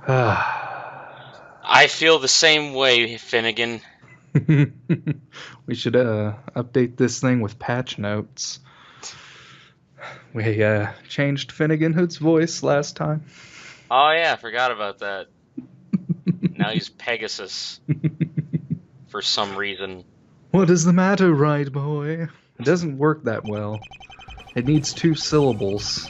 I feel the same way, Finnegan. We should update this thing with patch notes. We changed Finnegan Hood's voice last time. Oh yeah, I forgot about that. Now he's Pegasus for some reason. What is the matter, Right Boy? It doesn't work that well. It needs 2 syllables.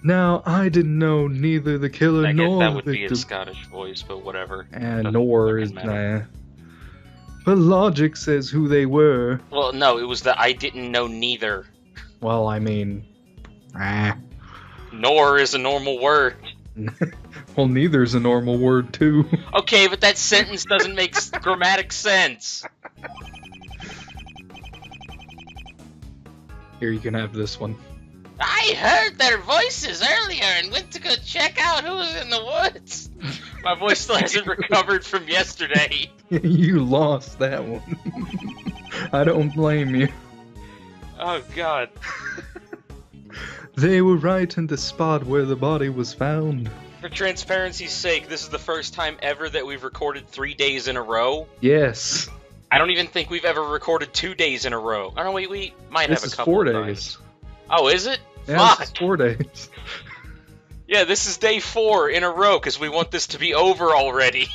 Now, I didn't know neither the killer I guess nor that the would be a victim. Scottish voice, but whatever. And Doesn't nor fucking is matter. But logic says who they were. Well, no, it was the I didn't know neither. Well, I mean... Nor is a normal word. Well, neither's a normal word, too. Okay, but that sentence doesn't make grammatic sense. Here, you can have this one. I heard their voices earlier and went to go check out who was in the woods. My voice still hasn't recovered from yesterday. You lost that one. I don't blame you. Oh, God. They were right in the spot where the body was found. For transparency's sake, this is the first time ever that we've recorded 3 days in a row. Yes. I don't even think we've ever recorded 2 days in a row. Oh, no, we might This have a is couple 4 of days. times. Oh, is it? Yeah, Fuck. this is 4 days. Yeah, this is day 4 in a row because we want this to be over already.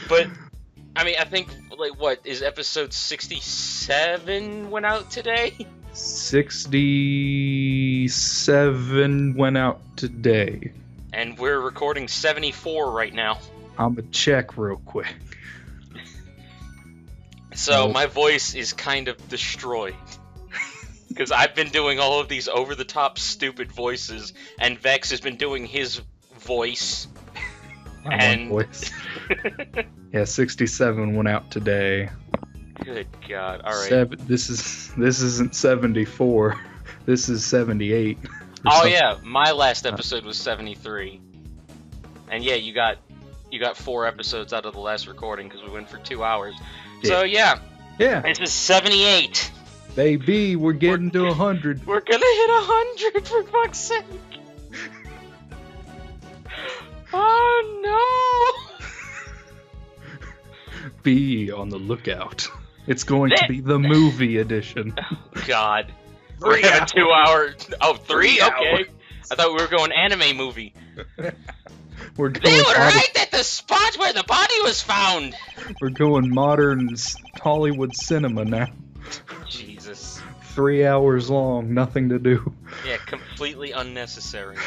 But, I mean, I think, like, what, is episode 67 went out today? 67 went out today. And we're recording 74 right now. I'm gonna check real quick. So, Oh. my voice is kind of destroyed. Because I've been doing all of these over-the-top stupid voices, and Vex has been doing his voice. My voice. Yeah, 67 went out today. Good God! All right. This isn't 74. This is 78. Oh yeah, my last episode was 73. And yeah, you got 4 episodes out of the last recording because we went for 2 hours. So yeah, this is 78. Baby, we're getting to 100. We're gonna hit 100 for fuck's sake. Oh no! Be on the lookout. It's going to be the movie edition. Oh, God. We're having 2 hours. Oh, 3? Okay. I thought we were going anime movie. We're They going were right at the spot where the body was found. We're going modern Hollywood cinema now. Jesus. 3 hours long, nothing to do. Yeah, completely unnecessary.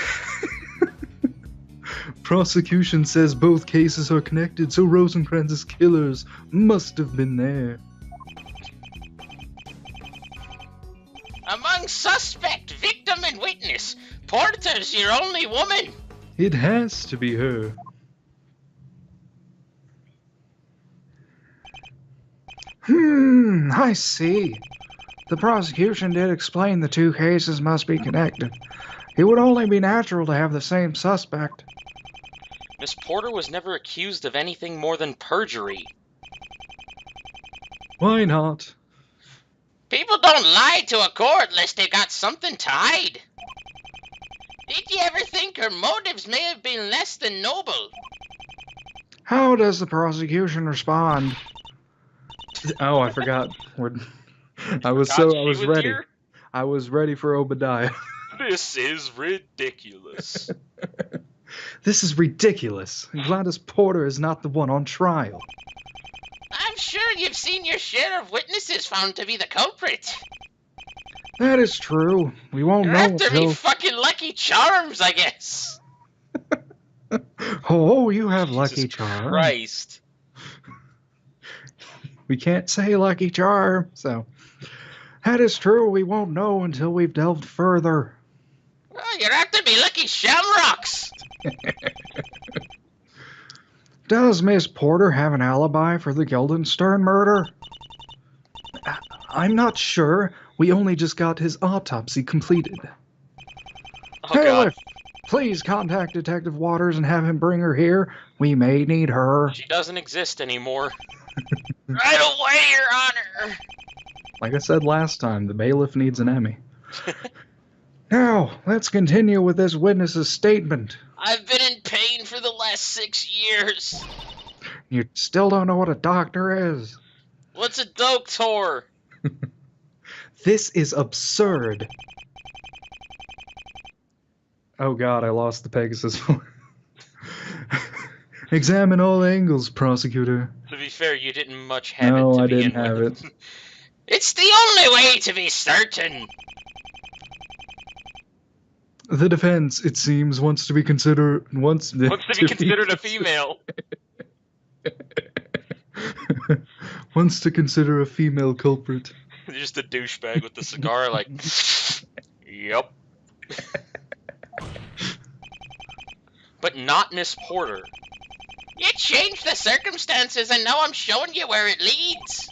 Prosecution says both cases are connected, so Rosencrantz's killers must have been there. Among suspect, victim, and witness, Porter's your only woman. It has to be her. I see. The prosecution did explain the 2 cases must be connected. It would only be natural to have the same suspect. Miss Porter was never accused of anything more than perjury. Why not? People don't lie to a court unless they got something to hide. Did you ever think her motives may have been less than noble? How does the prosecution respond? Oh, I forgot. I was ready. Here? I was ready for Obadiah. This is ridiculous. This is ridiculous. Gladys Porter is not the one on trial. I'm sure you've seen your share of witnesses found to be the culprit. That is true. We won't You're know after me until... fucking Lucky Charms, I guess. Oh, you have Jesus Lucky Charm. Christ. We can't say Lucky Charm, so... That is true. We won't know until we've delved further. Oh, you're after me Lucky Shamrocks. Does Miss Porter have an alibi for the Guildenstern murder? I'm not sure. We only just got his autopsy completed. Oh, God. Bailiff, please contact Detective Waters and have him bring her here. We may need her. She doesn't exist anymore. Right away, Your Honor. Like I said last time, the bailiff needs an Emmy. Now, let's continue with this witness's statement. I've been in pain for the last 6 years. You still don't know what a doctor is. What's a doctor? This is absurd. Oh God, I lost the Pegasus. Examine all angles, prosecutor. To be fair, you didn't much have it to No, I begin didn't have with. it. It's the only way to be certain. The defense, it seems, wants to be considered a female. Wants to consider a female culprit. Just a douchebag with the cigar, like, yep. But not Miss Porter. You changed the circumstances, and now I'm showing you where it leads.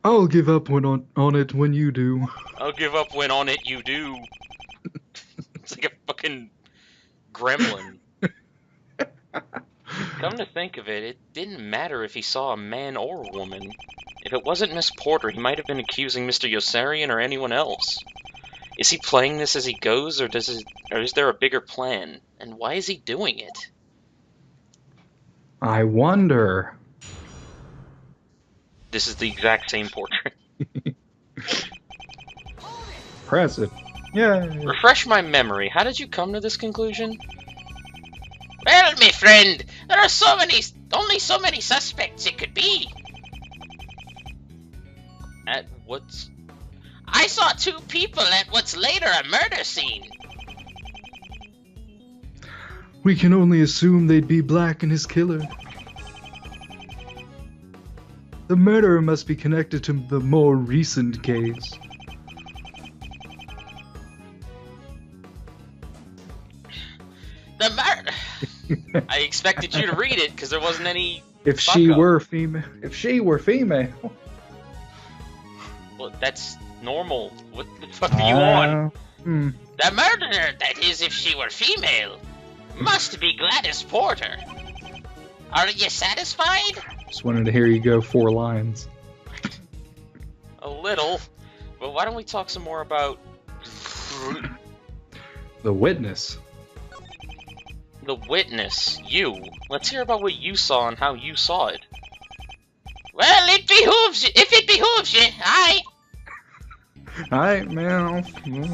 I'll give up on it when you do. I'll give up when on it you do. It's like a fucking gremlin. Come to think of it, it didn't matter if he saw a man or a woman. If it wasn't Miss Porter, he might have been accusing Mr. Yossarian or anyone else. Is he playing this as he goes, or is there a bigger plan? And why is he doing it? I wonder. This is the exact same portrait. Impressive. Yeah. Refresh my memory. How did you come to this conclusion? Well, my friend, there are only so many suspects it could be. At what's... I saw 2 people at what's later a murder scene. We can only assume they'd be Black and his killer. The murderer must be connected to the more recent case. The murder... I expected you to read it, because there wasn't any... If she were female... Well, that's normal. What the fuck are you on? The murderer, that is, if she were female, must be Gladys Porter. Are you satisfied? Just wanted to hear you go 4 lines. A little. But why don't we talk some more about... The witness. The witness. You. Let's hear about what you saw and how you saw it. Well, it behooves you. If it behooves you, Alright, man.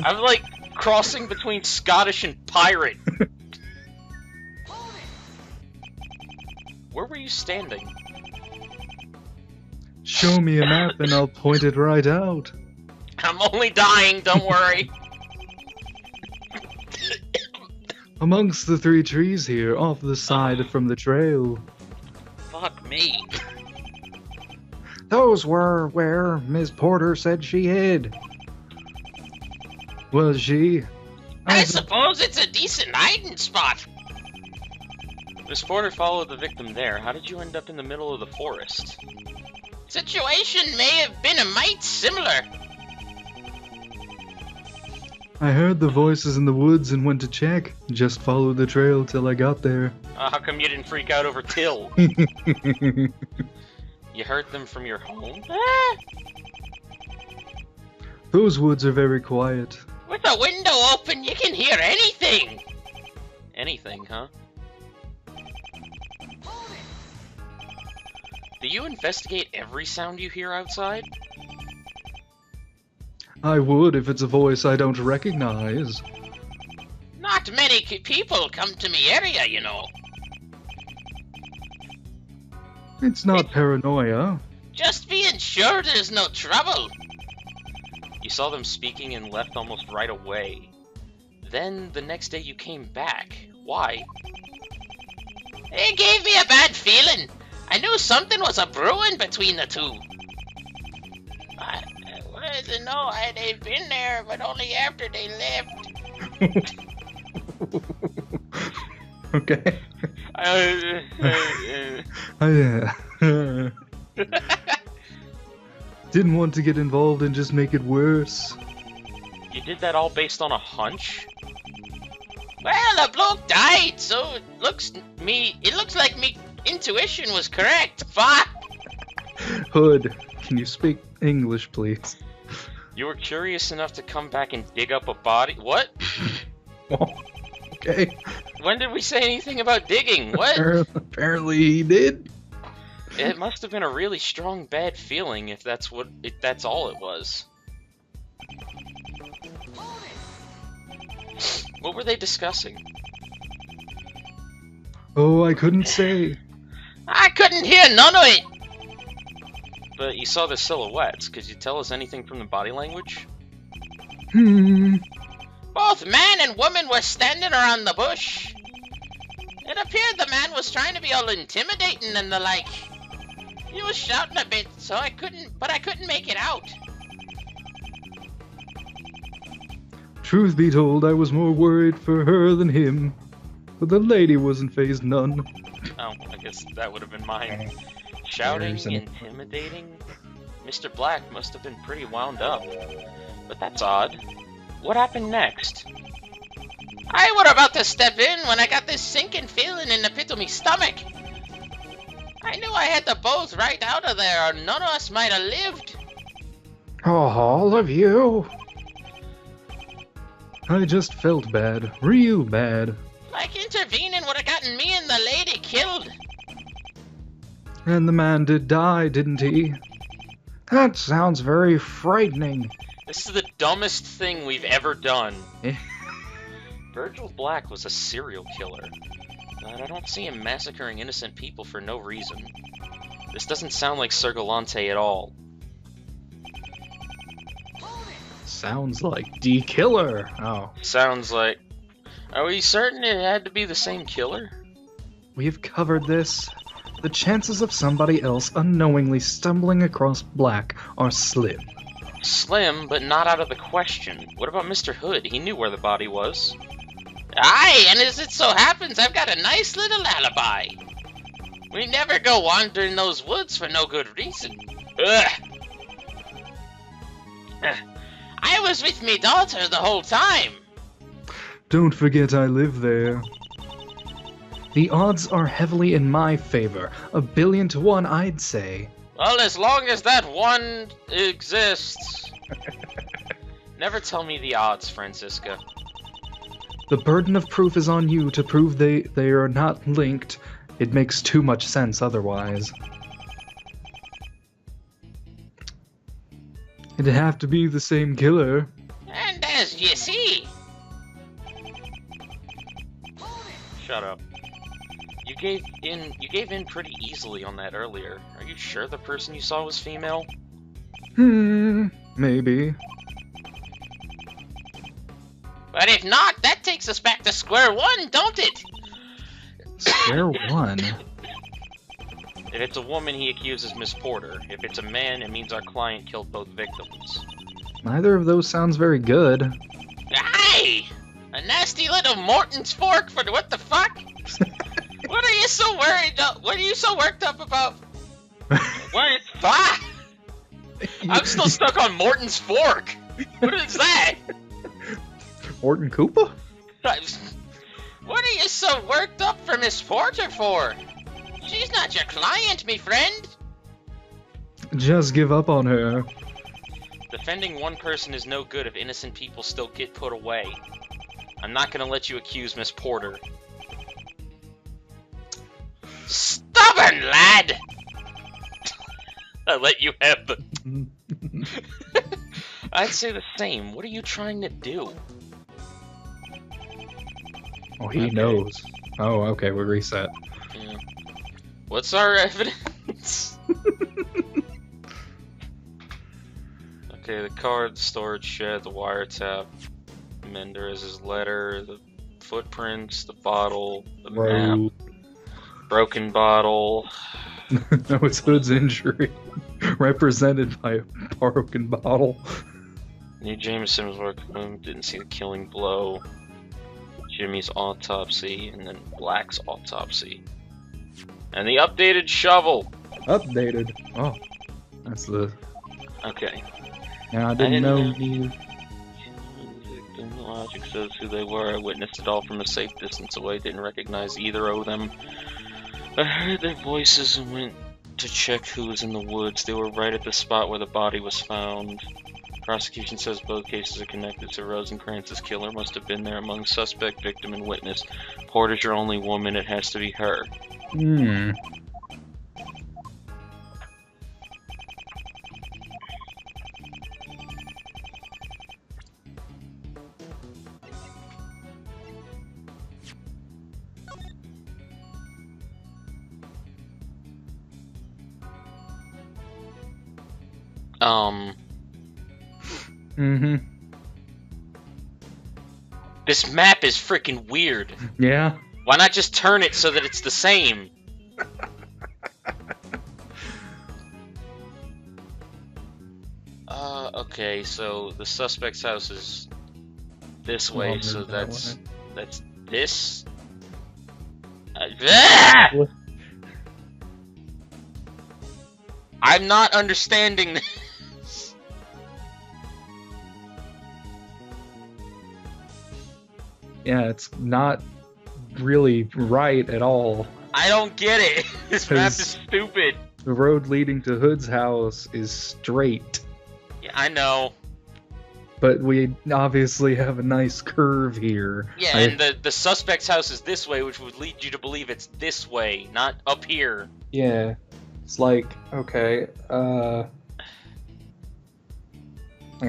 I'm like crossing between Scottish and pirate. Where were you standing? Show me a map and I'll point it right out. I'm only dying, don't worry. Amongst the 3 trees here, off the side from the trail. Fuck me. Those were where Miss Porter said she hid. Was she? I suppose it's a decent hiding spot. Miss Porter followed the victim there. How did you end up in the middle of the forest? Situation may have been a mite similar. I heard the voices in the woods and went to check. Just followed the trail till I got there. How come you didn't freak out over Till? You heard them from your home? Those woods are very quiet. With the window open, you can hear anything. Anything, huh? Do you investigate every sound you hear outside? I would if it's a voice I don't recognize. Not many people come to me area, you know. It's not paranoia. Just being sure there's no trouble. You saw them speaking and left almost right away. Then, the next day you came back. Why? It gave me a bad feeling. I knew something was a brewing between the 2. I didn't know they'd been there, but only after they left. Okay. Didn't want to get involved and just make it worse. You did that all based on a hunch? Well, a bloke died, so it looks like me intuition was correct. Fuck! Hood, can you speak English, please? You were curious enough to come back and dig up a body? What? Well, okay. When did we say anything about digging? What? Apparently he did. It must have been a really strong bad feeling if that's all it was. What were they discussing? Oh, I couldn't say. I couldn't hear none of it! But you saw the silhouettes. Could you tell us anything from the body language? Both man and woman were standing around the bush. It appeared the man was trying to be all intimidating and the like. He was shouting a bit, so I couldn't make it out. Truth be told, I was more worried for her than him. But the lady wasn't fazed none. Oh, I guess that would have been mine. Shouting, intimidating? Mr. Black must have been pretty wound up. But that's odd. What happened next? I were about to step in when I got this sinking feeling in the pit of me stomach. I knew I had to both right out of there or none of us might have lived. Oh, all of you? I just felt bad. Real bad. Like intervening would have gotten me and the lady killed. And the man did die, didn't he? That sounds very frightening. This is the dumbest thing we've ever done. Virgil Black was a serial killer. But I don't see him massacring innocent people for no reason. This doesn't sound like Sergolante at all. Sounds like D-Killer. Oh. Sounds like... Are we certain it had to be the same killer? We've covered this. The chances of somebody else unknowingly stumbling across Black are slim. Slim, but not out of the question. What about Mr. Hood? He knew where the body was. Aye, and as it so happens, I've got a nice little alibi. We never go wandering those woods for no good reason. Ugh. I was with me daughter the whole time. Don't forget I live there. The odds are heavily in my favor. 1,000,000,000 to 1, I'd say. Well, as long as that one exists. Never tell me the odds, Francisca. The burden of proof is on you to prove they are not linked. It makes too much sense otherwise. It'd have to be the same killer. And as you see. Shut up. You gave in pretty easily on that earlier. Are you sure the person you saw was female? Maybe. But if not, that takes us back to square one, don't it? Square one? If it's a woman, he accuses Miss Porter. If it's a man, it means our client killed both victims. Neither of those sounds very good. Aye! A nasty little Morton's fork for what the fuck? What are you so worried about? What are you so worked up about? What is fuck? I'm still stuck on Morton's fork. What is that? Morton Koopa? What are you so worked up for Miss Porter for? She's not your client, me friend. Just give up on her. Defending one person is no good if innocent people still get put away. I'm not gonna let you accuse Miss Porter. Stubborn lad! I let you have the... I'd say the same. What are you trying to do? Oh, he knows. Oh, okay, we reset. Yeah. What's our evidence? Okay, the card, storage shed, the wiretap, Menderes's letter, the footprints, the bottle, the map, broken bottle. No, it's Hood's injury, represented by a broken bottle. New Jameson's work didn't see the killing blow. Jimmy's autopsy, and then Black's autopsy. And the updated shovel! Updated? Oh. That's the... Okay. Yeah, I didn't know you... Logic says who they were. I witnessed it all from a safe distance away. Didn't recognize either of them. I heard their voices and went to check who was in the woods. They were right at the spot where the body was found. Prosecution says both cases are connected, so Rosencrantz's killer must have been there among suspect, victim, and witness. Porter's your only woman, it has to be her. Hmm. Mm-hmm. This map is freaking weird. Yeah. Why not just turn it so that it's the same? Okay, so the suspect's house is this way, so that's this. I'm not understanding this. Yeah, it's not really right at all. I don't get it. This map is stupid. The road leading to Hood's house is straight. Yeah, I know. But we obviously have a nice curve here. Yeah, and the suspect's house is this way, which would lead you to believe it's this way, not up here. Yeah. It's like, okay, I'm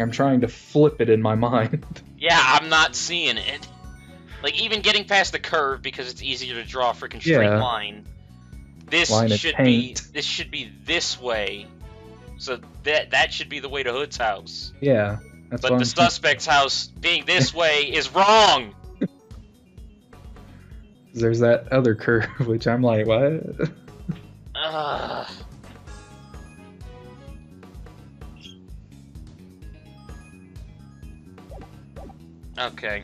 trying to flip it in my mind. Yeah, I'm not seeing it. Like, even getting past the curve, because it's easier to draw a freaking straight line. This should be this way. So that should be the way to Hood's house. Yeah. But the suspect's house being this way is wrong! There's that other curve, which I'm like, what? Okay.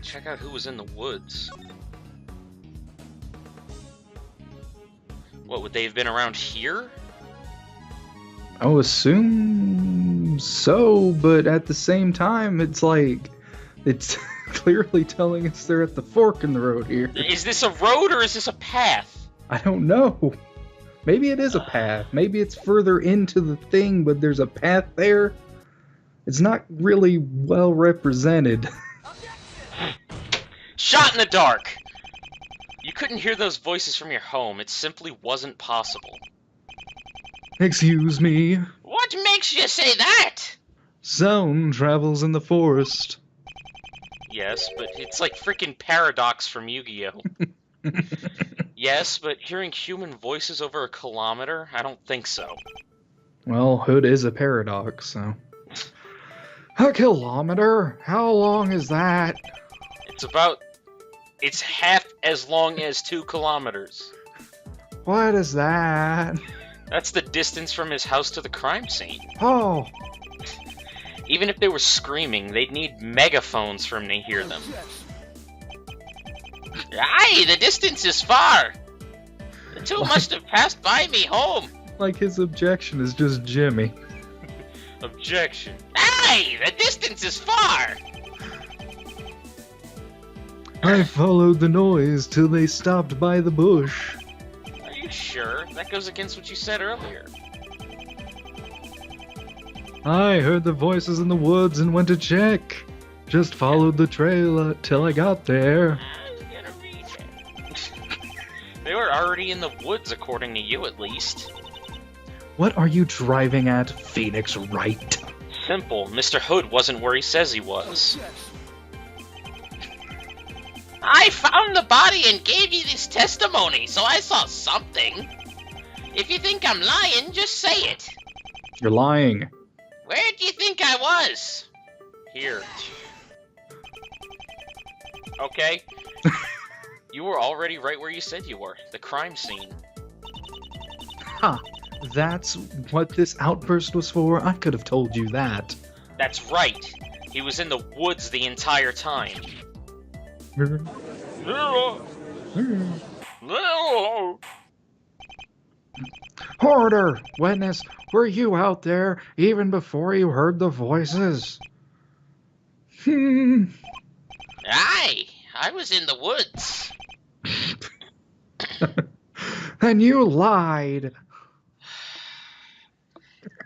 Check out who was in the woods. What, would they have been around here? I would assume so, but at the same time, it's like, it's clearly telling us they're at the fork in the road here. Is this a road or is this a path? I don't know. Maybe it is a path. Maybe it's further into the thing, but there's a path there. It's not really well represented. Shot in the dark! You couldn't hear those voices from your home. It simply wasn't possible. Excuse me? What makes you say that? Sound travels in the forest. Yes, but it's like freaking Paradox from Yu-Gi-Oh! Yes, but hearing human voices over a kilometer? I don't think so. Well, Hood is a paradox, so... A kilometer? How long is that? It's half as long as 2 kilometers. What is that? That's the distance from his house to the crime scene. Oh! Even if they were screaming, they'd need megaphones for him to hear them. Aye, the distance is far! The two must have passed by me home! Like his objection is just Jimmy. Objection. Aye, the distance is far! I followed the noise till they stopped by the bush. Are you sure? That goes against what you said earlier. I heard the voices in the woods and went to check. Just followed the trail till I got there. I was gonna read it. They were already in the woods, according to you, at least. What are you driving at, Phoenix Wright? Simple. Mr. Hood wasn't where he says he was. I found the body and gave you this testimony, so I saw something. If you think I'm lying, just say it. You're lying. Where do you think I was? Here. Okay. You were already right where you said you were. The crime scene. Huh. That's what this outburst was for? I could have told you that. That's right. He was in the woods the entire time. Order! Witness, were you out there even before you heard the voices? Aye, I was in the woods. Then you lied.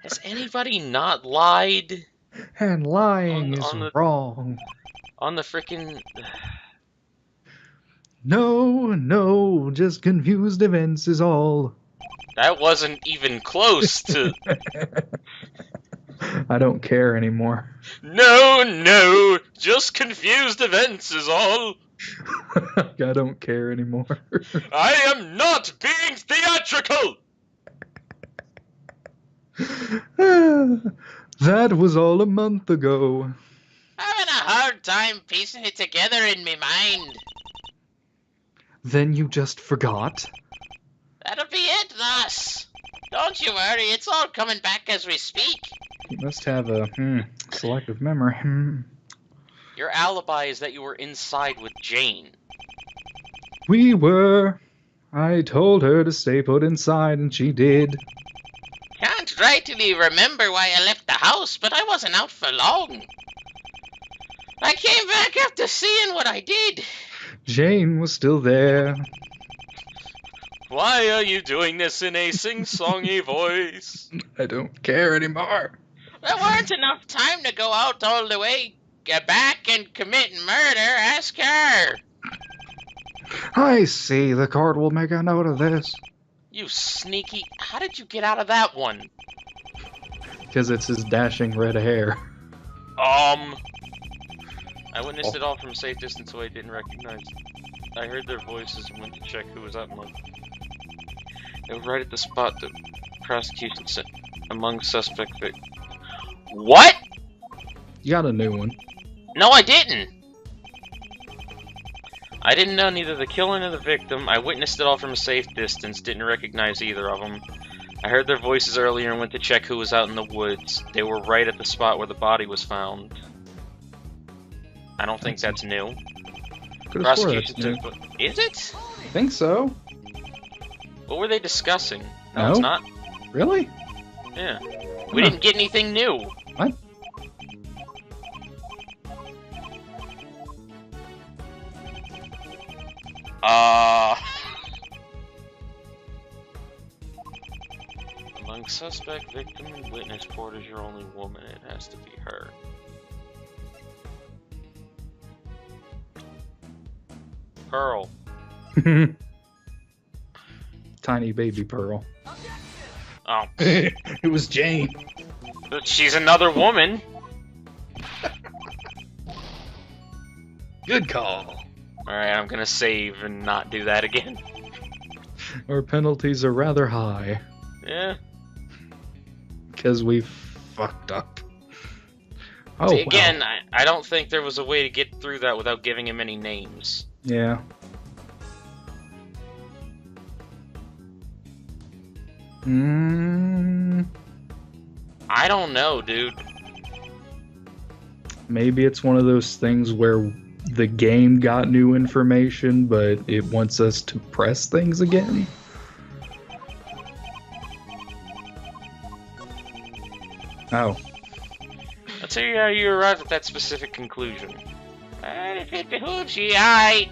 Has anybody not lied? And lying is wrong. On the frickin'... No, just confused events is all. That wasn't even close to... I don't care anymore. No, just confused events is all. I don't care anymore. I am not being theatrical! That was all a month ago. Having a hard time piecing it together in me mind. Then you just forgot? That'll be it, thus. Don't you worry, it's all coming back as we speak. You must have a selective memory. Your alibi is that you were inside with Jane. We were. I told her to stay put inside, and she did. Can't rightly remember why I left the house, but I wasn't out for long. I came back after seeing what I did. Jane was still there. Why are you doing this in a sing-songy voice? I don't care anymore. There weren't enough time to go out all the way back and commit murder. Ask her. I see. The court will make a note of this. You sneaky... How did you get out of that one? Because it's his dashing red hair. I witnessed it all from a safe distance so I didn't recognize. I heard their voices and went to check who was up. They were right at the spot the prosecution sent among suspect victims. What? You got a new one. No, I didn't. I didn't know neither the killer nor the victim. I witnessed it all from a safe distance. Didn't recognize either of them. I heard their voices earlier and went to check who was out in the woods. They were right at the spot where the body was found. I don't think that's new. Prosecution took... Is it? I think so. What were they discussing? No, it's not. Really? Yeah. We didn't get anything new. What? Among suspect, victim, and witness, Porter's your only woman. It has to be her. Pearl. Tiny baby Pearl. Oh. It was Jane. But she's another woman. Good call. Alright, I'm gonna save and not do that again. Our penalties are rather high. Yeah. Because we fucked up. Oh, see, again, wow. I don't think there was a way to get through that without giving him any names. Yeah. I don't know, dude. Maybe it's one of those things where the game got new information, but it wants us to press things again. Oh. I'll tell you how you arrived at that specific conclusion. And if it behooves you, that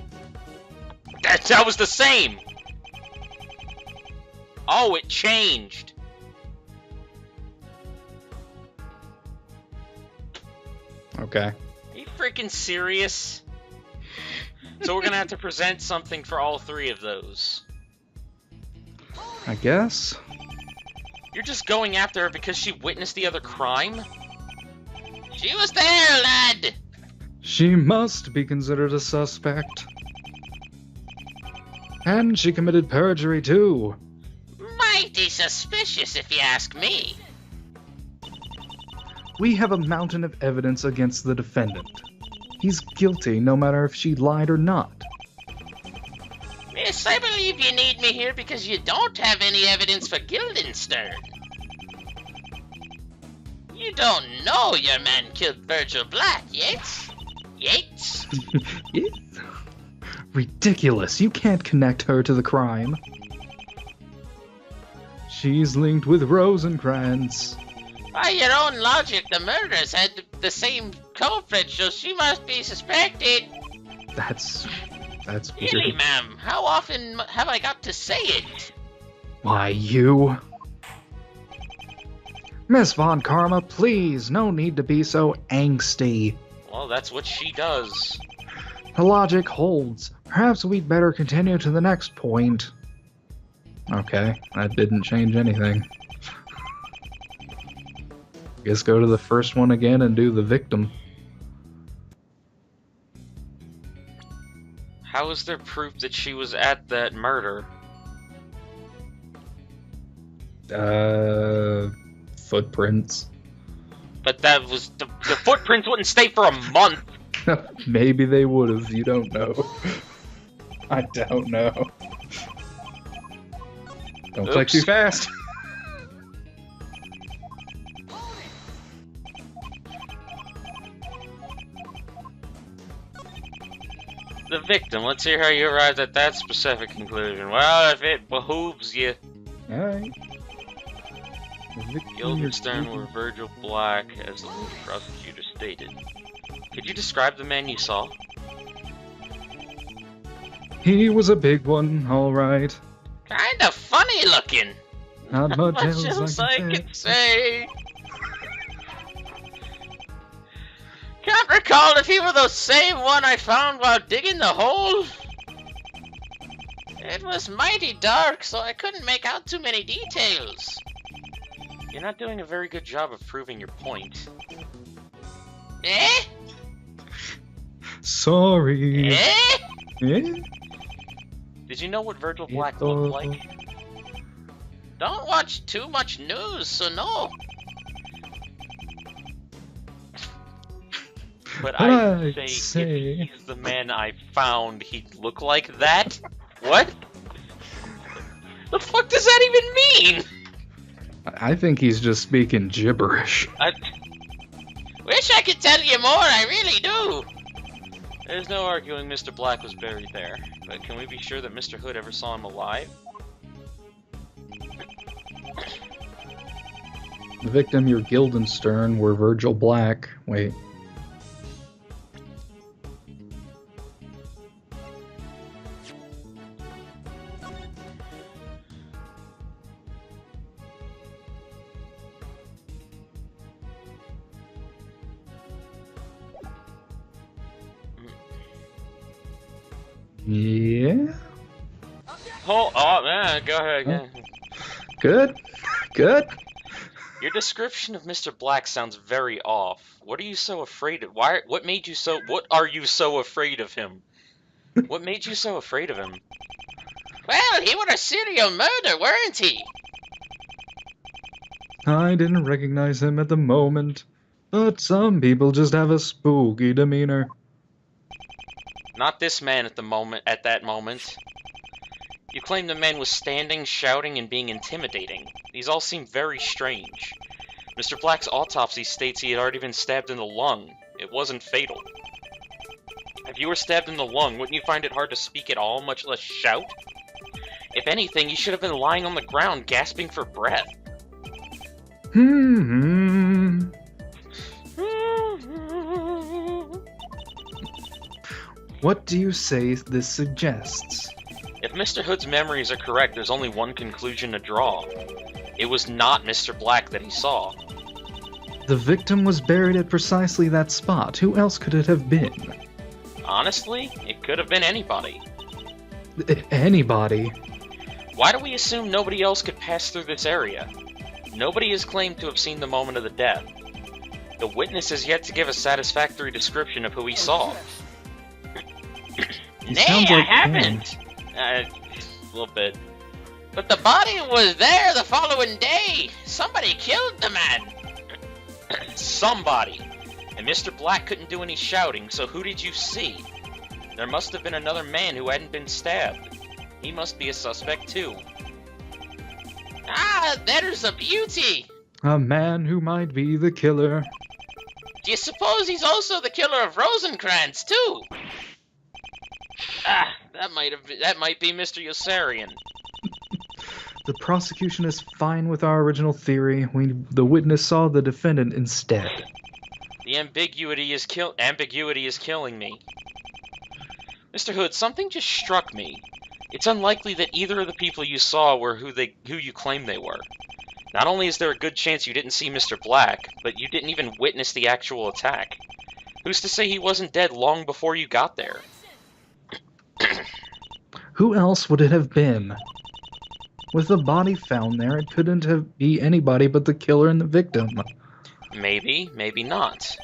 was the same! Oh, it changed! Okay. Are you freaking serious? So we're gonna have to present something for all three of those. I guess. You're just going after her because she witnessed the other crime? She was there, lad! She must be considered a suspect. And she committed perjury, too. Mighty suspicious, if you ask me. We have a mountain of evidence against the defendant. He's guilty no matter if she lied or not. Miss, I believe you need me here because you don't have any evidence for Guildenstern. You don't know your man killed Virgil Black, Yates? Yates? Yes. Ridiculous. You can't connect her to the crime. She's linked with Rosencrantz. By your own logic, the murderers had the same culprit, so she must be suspected. That's really, weird. ma'am. How often have I got to say it? Why, you... Miss Von Karma, please, no need to be so angsty. Well, that's what she does. The logic holds. Perhaps we'd better continue to the next point. Okay, that didn't change anything. Guess go to the first one again and do the victim. How is there proof that she was at that murder? Footprints. But that was the footprints wouldn't stay for a month. Maybe they would have. You don't know. I don't know. Don't click too fast. The victim. Let's hear how you arrived at that specific conclusion. Well, if it behooves you. Alright. Guildenstern were Virgil Black, as the lead prosecutor stated. Could you describe the man you saw? He was a big one, alright. Kinda funny looking. Not much else I can say. Can't recall if he were the same one I found while digging the hole. It was mighty dark, so I couldn't make out too many details. You're not doing a very good job of proving your point. Eh? Sorry. Eh? Eh? Did you know what Virgil Black looked like? Don't watch too much news, so no. But I'd say if he's the man I found, he'd look like that? What? The fuck does that even mean? I think he's just speaking gibberish. I wish I could tell you more, I really do. There's no arguing Mr. Black was buried there, but can we be sure that Mr. Hood ever saw him alive? The victim, your Guildenstern, were Virgil Black. Wait. Yeah? Oh man, go ahead. Good? Good? Your description of Mr. Black sounds very off. What are you so afraid of? What are you so afraid of him? What made you so afraid of him? Well, he was a serial murderer, weren't he? I didn't recognize him at the moment, but some people just have a spooky demeanor. Not this man at that moment. You claim the man was standing, shouting, and being intimidating. These all seem very strange. Mr. Black's autopsy states he had already been stabbed in the lung. It wasn't fatal. If you were stabbed in the lung, wouldn't you find it hard to speak at all, much less shout? If anything, you should have been lying on the ground, gasping for breath. What do you say this suggests? If Mr. Hood's memories are correct, there's only one conclusion to draw. It was not Mr. Black that he saw. The victim was buried at precisely that spot. Who else could it have been? Honestly, it could have been anybody. Anybody? Why do we assume nobody else could pass through this area? Nobody has claimed to have seen the moment of the death. The witness has yet to give a satisfactory description of who he saw. Nay, I haven't! A little bit. But the body was there the following day! Somebody killed the man! Somebody! And Mr. Black couldn't do any shouting, so who did you see? There must have been another man who hadn't been stabbed. He must be a suspect too. Ah, there's a beauty! A man who might be the killer. Do you suppose he's also the killer of Rosencrantz too? Ah, that might be Mr. Yossarian. The prosecution is fine with our original theory. The witness saw the defendant instead. The ambiguity is killing me. Mr. Hood, something just struck me. It's unlikely that either of the people you saw were who you claim they were. Not only is there a good chance you didn't see Mr. Black, but you didn't even witness the actual attack. Who's to say he wasn't dead long before you got there? Who else would it have been? With the body found there, it couldn't have been anybody but the killer and the victim. Maybe, maybe not.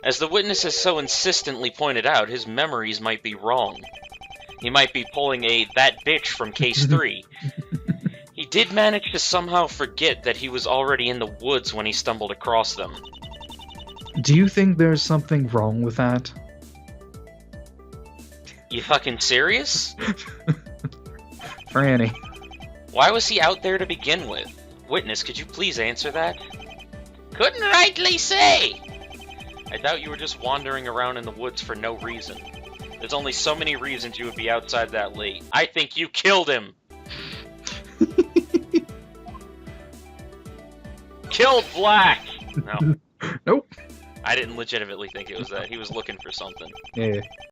As the witness has so insistently pointed out, his memories might be wrong. He might be pulling a that bitch from case 3. He did manage to somehow forget that he was already in the woods when he stumbled across them. Do you think there's something wrong with that? You fucking serious? Franny. Why was he out there to begin with? Witness, could you please answer that? Couldn't rightly say! I doubt you were just wandering around in the woods for no reason. There's only so many reasons you would be outside that late. I think you killed him! Killed Black! No. Nope. I didn't legitimately think it was that. He was looking for something. Yeah.